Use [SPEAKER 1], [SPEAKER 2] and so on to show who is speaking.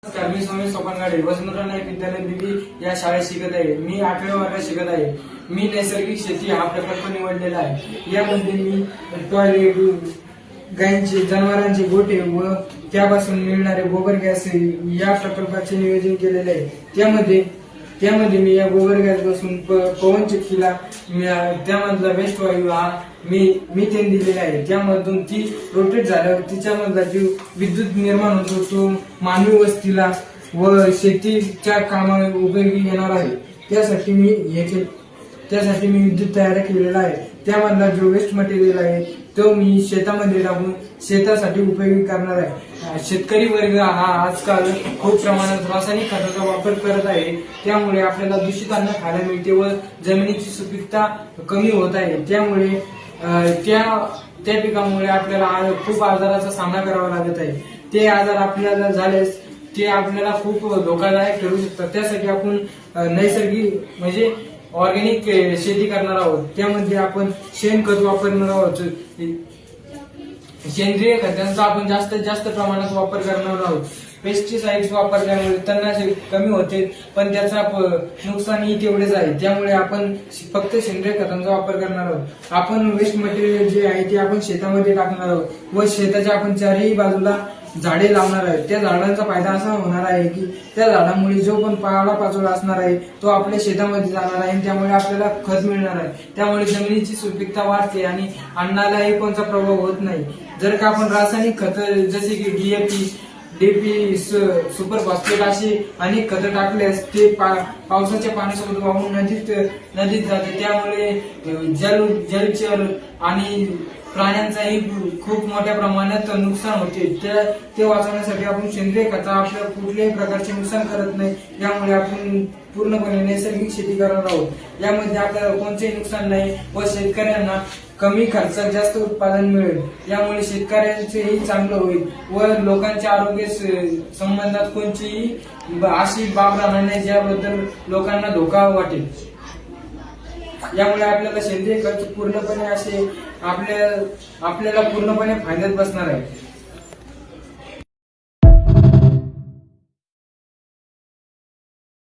[SPEAKER 1] नमस्कार, मी सोमेश सोपानगाडे वसंतराव नाईक विद्यालय दिल्ली या शाळेत शिकत आहे। मी 8व्या वर्गात शिकत आहे। मी नैसर्गिक शेती हा प्रकल्प निवडलेला आहे। यामध्ये मी टॉयलेट, गायींचे, जनावरांचे गोठे व त्यापासून मिळणारे गोबर गॅस या प्रकल्पाचे नियोजन केलेले आहे। त्यामध्ये मी या गोबर गॅस पासून पवन चक्कीला त्यामधला वेस्ट वायू हा मिथेन दिलेला आहे। त्यामधून ती रोटेट झाल्यावर तिच्यामधला जो विद्युत निर्माण होतो तो मानवी वस्तीला व शेतीच्या कामाला उपयोगी येणार आहे। त्यासाठी मी विद्युत तयार केलेला आहे। त्यामधला जो वेस्ट मटेरियल आहे तो मी शेतामध्ये टाकून शेतासाठी उपयोगी करणार आहे। शेतकरी वर्ग हा आजकाल खूप प्रमाणात रासायनिक खताचा वापर करत आहे। त्यामुळे आपल्याला दूषित अन्न खायला मिळते व जमिनीची सुपीकता कमी होत आहे। त्यामुळे त्या पिकामुळे आपल्याला खूप आजाराचा सामना करावा लागत आहे। ते आजार आपल्याला झाल्यास ते आपल्याला खूप धोकादायक ठरू शकतात। त्यासाठी आपण नैसर्गिक म्हणजे ऑर्गॅनिक शेती करणार आहोत। त्यामध्ये आपण शेणखत वापरणार आहोत। सेंद्रिय खतांचा आपण जास्तीत जास्त प्रमाणात वापर करणार आहोत। पेस्टिसाइड्स वापरल्यामुळे तणनाशक कमी होते पण त्याचा नुकसानही तेवढेच आहे। त्यामुळे आपण फक्त सेंद्रिय खतांचा वापर करणार आहोत। आपण वेस्ट मटेरियल जे आहे ते आपण शेतामध्ये टाकणार आहोत व शेताच्या आपण चारही बाजूला झाडे लावणार आहे। त्या झाडांचा फायदा असा होणार आहे की त्या झाडामुळे जो पण पालापाचोळा असणार आहे तो आपल्या शेतामध्ये जाणार आहे। त्यामुळे आपल्याला खत मिळणार आहे। त्यामुळे जमिनीची सुपीकता वाढते आणि अन्नालाही कोणता प्रभाव होत नाही। जर का आपण रासायनिक खत जसे की डीपी सुपर फॉस्फेट अशी अनेक खतं टाकल्यास ते पावसाच्या पाण्यासोबत वाहून नदीत जाते। त्यामुळे जलचर आणि प्राण्यांचाही खूप मोठ्या प्रमाणात नुकसान होते। ते वाचवण्यासाठी आपण सेंद्रिय खत आपल्या कुठल्याही प्रकारचे नुकसान करत नाही। यामुळे आपण पूर्णपणे नैसर्गिक शेती करणार आहोत। यामध्ये आपल्याला कोणतेही नुकसान नाही व शेतकऱ्यांना कमी खर्चात जास्त उत्पादन मिळेल। यामुळे शेतकऱ्यांचेही चांगलं होईल व लोकांच्या आरोग्य संबंधात कोणतीही अशी बाब राहणार नाही ज्याबद्दल लोकांना धोका वाटेल। यामुळे आपल्याला सेंद्रिय खत पूर्णपणे असे आपल्याला पूर्णपणे फायद्यात बसणार आहे।